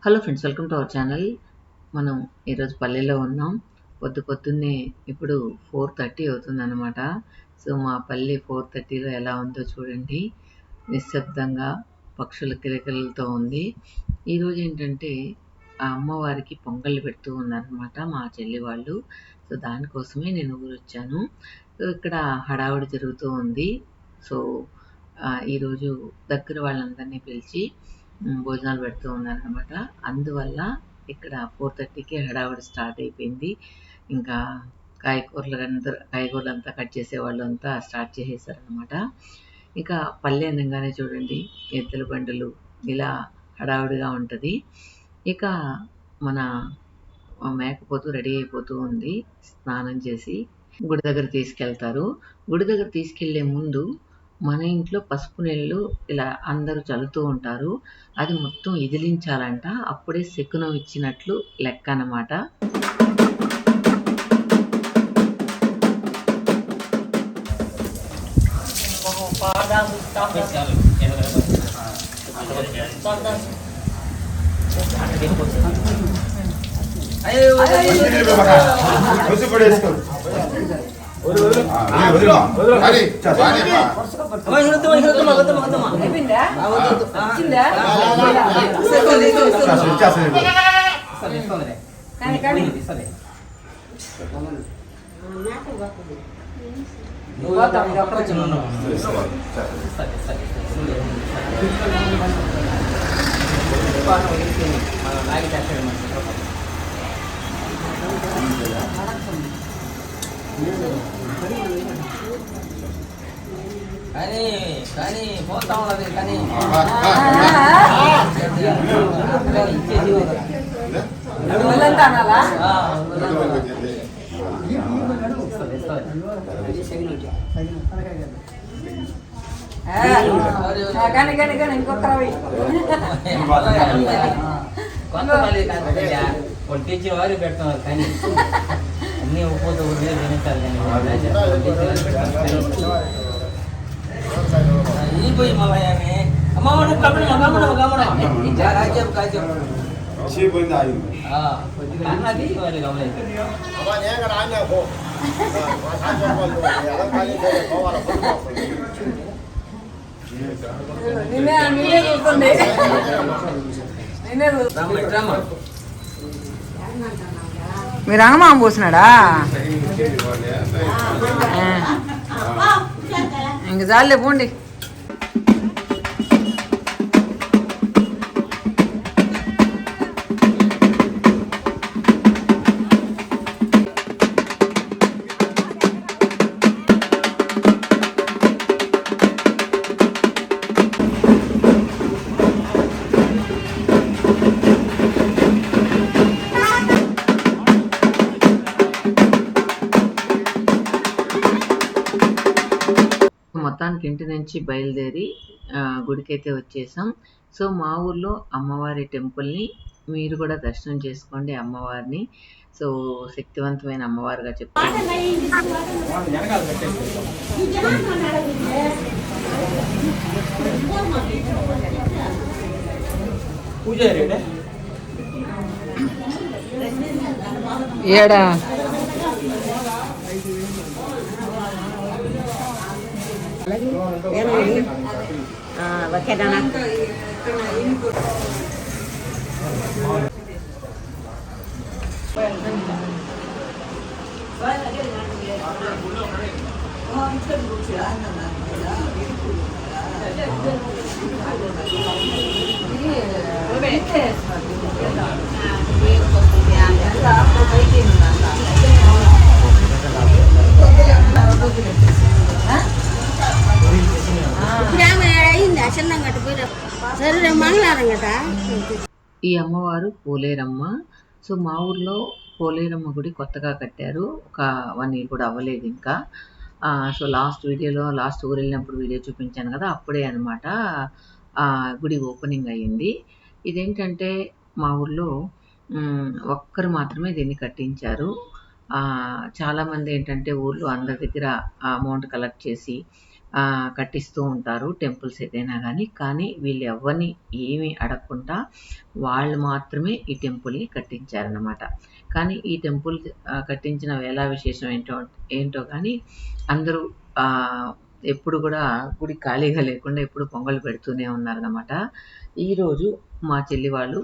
Hello friends, welcome to our channel. మనం ఈరోజు పల్లెలో ఉన్నాం. పొద్దున్నే ఇప్పుడు 4:30 అవుతుందన్నమాట. సో మా పల్లె 4:30లో ఎలా ఉందో చూడండి. నిశ్శబ్దంగా పక్షుల కిలకిలలతో ఉంది. ఈరోజు ఏంటంటే ఆ అమ్మవారికి పొంగళ్ళు పెడుతూ ఉన్నారనమాట మా చెల్లి వాళ్ళు. సో దానికోసమే నేను ఊరొచ్చాను. సో ఇక్కడ హడావుడి జరుగుతూ ఉంది. సో ఈరోజు దగ్గర వాళ్ళందరినీ పిలిచి భోజనాలు పెడుతూ ఉన్నారనమాట. అందువల్ల ఇక్కడ 4:30కే హడావుడి స్టార్ట్ అయిపోయింది. ఇంకా కాయగూరలంతా కట్ చేసేవాళ్ళు అంతా స్టార్ట్ చేసేసారనమాట. ఇక పల్లె అనగానే చూడండి, ఎద్దుల బండులు ఇలా హడావుడిగా ఉంటుంది. ఇక మన మేకపోతు రెడీ అయిపోతూ ఉంది. స్నానం చేసి గుడి దగ్గర తీసుకెళ్తారు. గుడి దగ్గర తీసుకెళ్లే ముందు మన ఇంట్లో పసుపు నీళ్ళు ఇలా అందరూ చల్లుతూ ఉంటారు. అది మొత్తం ఇదిలించాలంట. అప్పుడే శకునం ఇచ్చినట్లు లెక్క అన్నమాట. కానీ పోతా ఉన్నది కానీ కొంతమంది వాళ్ళు టీచర్ వారు పెడుతున్నారు కానీ అన్ని ఒప్పుతో వినిస్తారు కానీ ఈ పోయి మామయ్యని అమ్మ రాజ్యం కాజ్యం అన్నది వాళ్ళు గమలేదు మీరు రంగమామ పోసినాడా? ఇంక చాలే పోండి. మొత్తానికి ఇంటి నుంచి బయలుదేరి గుడికైతే వచ్చేసాం. సో మా ఊర్లో అమ్మవారి టెంపుల్ని మీరు కూడా దర్శనం చేసుకోండి అమ్మవారిని. సో శక్తివంతమైన అమ్మవారుగా చెప్తాను. ఏడా ఈ అమ్మవారు పోలేరమ్మ. సో మా ఊర్లో పోలేరమ్మ గుడి కొత్తగా కట్టారు. ఒక 1 ఇయర్ కూడా అవ్వలేదు ఇంకా. సో లాస్ట్ ఊరు వెళ్ళినప్పుడు వీడియో చూపించాను కదా, అప్పుడే అనమాట గుడి ఓపెనింగ్ అయ్యింది. ఇదేంటంటే మా ఊర్లో ఒక్కరు మాత్రమే దీన్ని కట్టించారు. చాలామంది ఏంటంటే ఊర్లో అందరి దగ్గర అమౌంట్ కలెక్ట్ చేసి కట్టిస్తూ ఉంటారు టెంపుల్స్ ఏదైనా కానీ. కానీ వీళ్ళు ఎవరిని ఏమీ అడగకుండా వాళ్ళు మాత్రమే ఈ టెంపుల్ని కట్టించారన్నమాట. కానీ ఈ టెంపుల్ కట్టించిన వేళా విశేషం ఏంటో కానీ అందరూ ఎప్పుడు కూడా గుడి ఖాళీగా లేకుండా ఎప్పుడు పొంగల్ పెడుతూనే ఉన్నారన్నమాట. ఈరోజు మా చెల్లి వాళ్ళు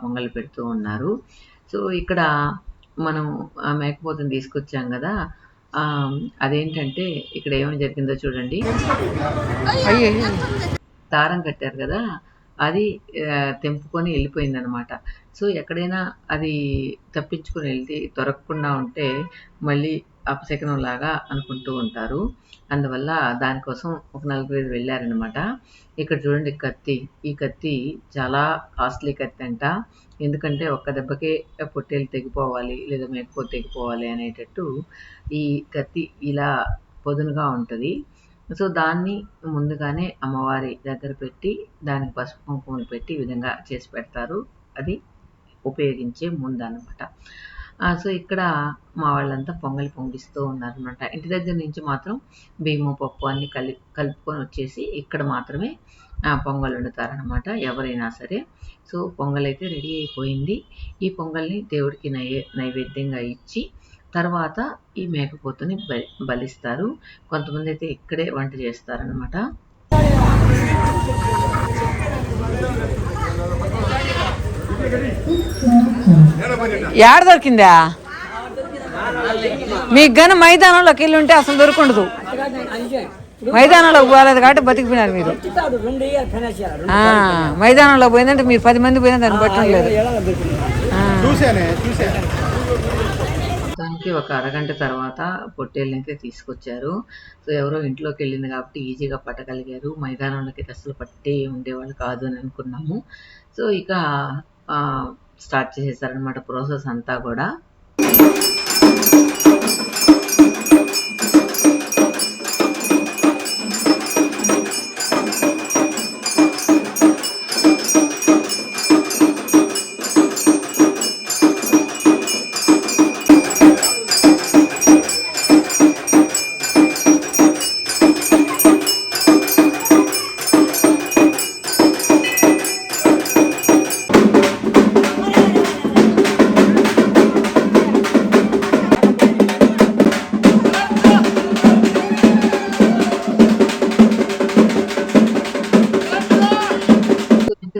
పొంగల్ పెడుతూ ఉన్నారు. సో ఇక్కడ మనం మేకపోతుని తీసుకొచ్చాం కదా, అదేంటంటే ఇక్కడ ఏమి జరిగిందో చూడండి. దారం కట్టారు కదా, అది తెంపుకొని వెళ్ళిపోయిందనమాట. సో ఎక్కడైనా అది తప్పించుకొని వెళ్తే దొరకకుండా ఉంటే మళ్ళీ అపశకనం లాగా అనుకుంటూ ఉంటారు. అందువల్ల దానికోసం ఒక 4-5 వెళ్ళారనమాట. ఇక్కడ చూడండి కత్తి. ఈ కత్తి చాలా కాస్ట్లీ కత్తి అంట. ఎందుకంటే ఒక్క దెబ్బకే పొట్టేలు తెగిపోవాలి లేదా మేకపోతే తెగిపోవాలి అనేటట్టు ఈ కత్తి ఇలా పొదునుగా ఉంటుంది. సో దాన్ని ముందుగానే అమ్మవారి దగ్గర పెట్టి దానికి పసుపు కుంకుమలు పెట్టి ఈ విధంగా చేసి పెడతారు. అది ఉపయోగించే ముందు అనమాట. సో ఇక్కడ మా వాళ్ళంతా పొంగలి పొంగిస్తూ ఉన్నారనమాట. ఇంటి దగ్గర నుంచి మాత్రం బియ్యము పప్పు అన్ని కలుపుకొని వచ్చేసి ఇక్కడ మాత్రమే పొంగల్ వండుతారనమాట ఎవరైనా సరే. సో పొంగల్ అయితే రెడీ అయిపోయింది. ఈ పొంగల్ని దేవుడికి నైవేద్యంగా ఇచ్చి తర్వాత ఈ మేకపోతుని బలిస్తారు. కొంతమంది అయితే ఇక్కడే వంట చేస్తారనమాట. ఏడ దొరికిందా మీకు గన మైదానంలోకి వెళ్ళి ఉంటే అసలు దొరకుండదు. మైదానంలోకి పోలేదు కాబట్టి బతికిపోయినారు మీరు. మైదానంలో పోయిందంటే మీరు 10 మంది పోయినా దాన్ని బట్టి లేదు. దానికి ఒక అరగంట తర్వాత పొట్టేళ్ళకి తీసుకొచ్చారు. సో ఎవరో ఇంట్లోకి వెళ్ళింది కాబట్టి ఈజీగా పట్టగలిగారు. మైదానంలోకి అసలు పట్టే ఉండేవాళ్ళు కాదు అని అనుకున్నాము. సో ఇక స్టార్ట్ చేసేసారనమాట ప్రాసెస్ అంతా కూడా.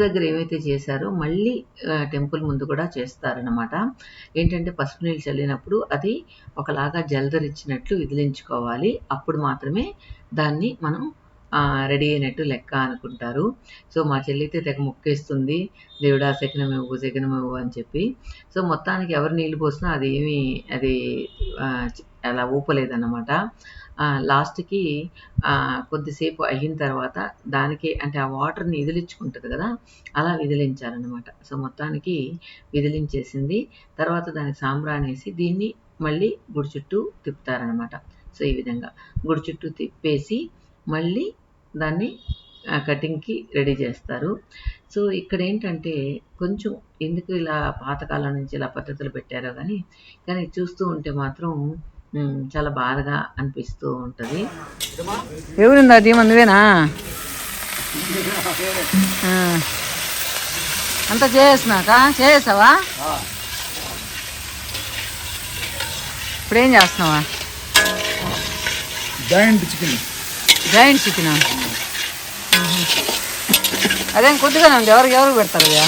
దగ్గర ఏమైతే చేశారో మళ్ళీ టెంపుల్ ముందు కూడా చేస్తారనమాట. ఏంటంటే పసుపు నీళ్ళు చల్లినప్పుడు అది ఒకలాగా జలదరిచ్చినట్లు విదిలించుకోవాలి. అప్పుడు మాత్రమే దాన్ని మనం రెడీ అయినట్టు లెక్క అనుకుంటారు. సో మా చెల్లితే తెగ మొక్కేస్తుంది, దేవుడా శకనమివ్వు అని చెప్పి. సో మొత్తానికి ఎవరు నీళ్ళు పోసినా అది అలా ఊపలేదన్నమాట. లాస్ట్కి కొద్దిసేపు అయిన తర్వాత దానికి అంటే ఆ వాటర్ని విదిలించుకుంటుంది కదా, అలా విదిలించారనమాట. సో మొత్తానికి విదిలించేసింది. తర్వాత దానికి సాంబ్రాణి వేసి దీన్ని మళ్ళీ గుడి చుట్టూ తిప్పుతారనమాట. సో ఈ విధంగా గుడి చుట్టూ తిప్పేసి మళ్ళీ దాన్ని కటింగ్కి రెడీ చేస్తారు. సో ఇక్కడ ఏంటంటే కొంచెం ఎందుకు ఇలా పాతకాలం నుంచి ఇలా పద్ధతులు పెట్టారో కానీ చూస్తూ ఉంటే మాత్రం చాలా బాధగా అనిపిస్తూ ఉంటుంది. ఎవరుందా దీమన్ నువ్వేనా? అంతా చేసావా? ఇప్పుడు ఏం చేస్తున్నావా? జాయింట్ చికెన్ అదేం కొద్దిగానే ఉంది. ఎవరు పెడతారు కదా?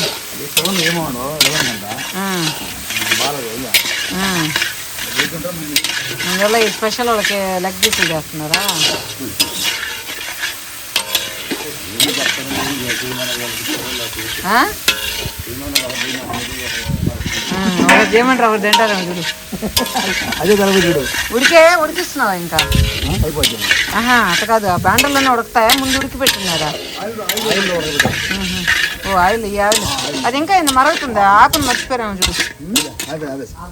అందువల్ల ఈ స్పెషల్ వాళ్ళకి లెగ్ పీసులు చేస్తున్నారా? చేయమంటారు ఎవరు తింటారేమో చూడు. అదే చూడు ఉడికిస్తున్నావా ఇంకా? అట్ట కాదు, ఆ బ్యాండర్లోనే ఉడుకుతాయా? ముందు ఉడికి పెట్టినారా? ఓ ఆయిల్, ఈ ఆయిల్ అది ఇంకా మరుగుతుందా? ఆకును మర్చిపోయారేమో చూడు.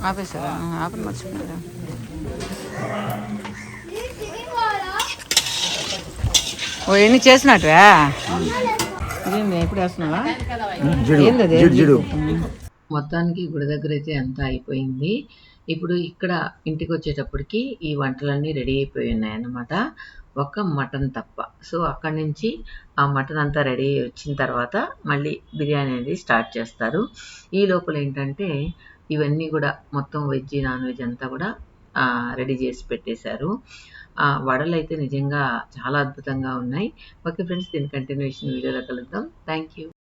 ఆపేసారా? ఆకును మర్చిపోయారా? ఓ ఎన్ని చేసినట్టువా? ఇదేంది ఎప్పుడు వేస్తున్నావా? మొత్తానికి గుడి దగ్గర అయితే అంతా అయిపోయింది. ఇప్పుడు ఇక్కడ ఇంటికి వచ్చేటప్పటికి ఈ వంటలన్నీ రెడీ అయిపోయి ఉన్నాయన్నమాట. ఒక్క మటన్ తప్ప. సో అక్కడి నుంచి ఆ మటన్ అంతా రెడీ అయ్యి వచ్చిన తర్వాత మళ్ళీ బిర్యానీ అనేది స్టార్ట్ చేస్తారు. ఈ లోపల ఏంటంటే ఇవన్నీ కూడా మొత్తం వెజ్ నాన్ వెజ్ అంతా కూడా రెడీ చేసి పెట్టేశారు. వడలు అయితే నిజంగా చాలా అద్భుతంగా ఉన్నాయి. ఓకే ఫ్రెండ్స్, దీని కంటిన్యూషన్ వీడియోలో కలుద్దాం. Thank you.